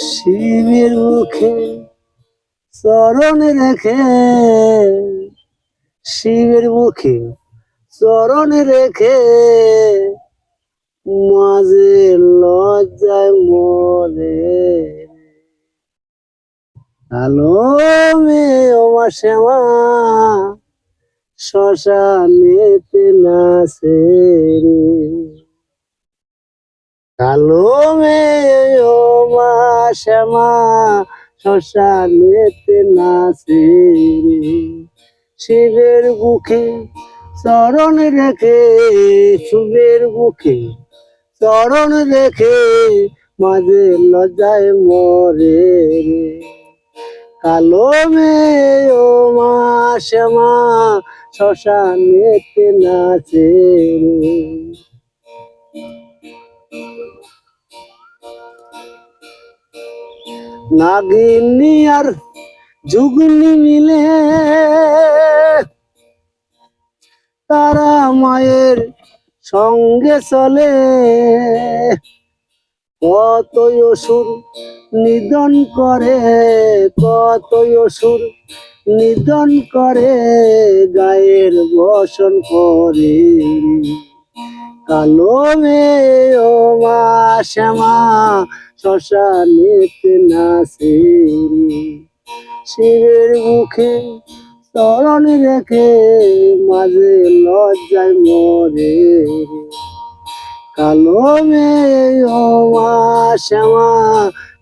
শিবের মুখে চরণ রেখে, শিবের মুখে চরণ রেখে মাঝে লজ্জায় মরে। আলো মেয়ে ওমা শ্যামা শ্মশানেতে নাচে রে। কালো মেয়ে ওমা শ্যামা শ্মশানেতে নাচে রে। শিবের বুকে চরণ রেখে, শিবের বুকে চরণ রেখে মাঝে লজ্জায় মরে রে। কালো মেয়ে ওমা শ্যামা শ্মশানেতে নাচে রে। নাগিনী আর যুগনি মিলে তারা মায়ের সঙ্গে চলে। কতই অসুর নিধন করে, কতই অসুর নিধন করে, গায়ের বসন করে। কালো মেয়ে ওমা শ্যামা শ্মশানেতে নাচে রে। শিবের মুখে চরণ রেখে মাঝে লজ্জায় মরে রে। কালো মেয়ে ওমা শ্যামা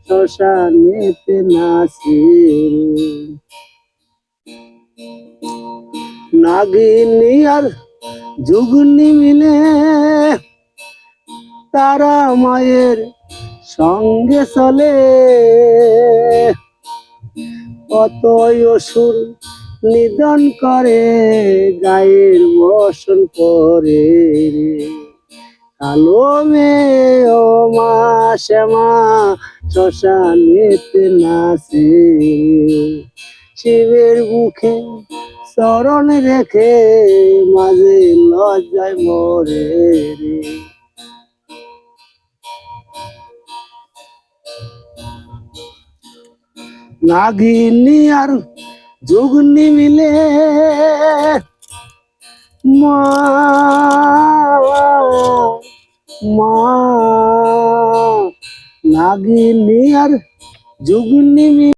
শ্মশানেতে নাচে রে। নাগিনী আর যুগনি মিলে তারা মায়ের সঙ্গে চলে। কতই অসুর নিধন করে, গায়ের বসন করে রে। কালো মেয়ে ওমা শ্যামা শ্মশানেতে নাচে রে। শিবের মুখে চরণ রেখে মাঝে লজ্জায় মরে রে। নাগিনী আর যুগনি মিলে মা নাগিনী আর যুগনি মিলে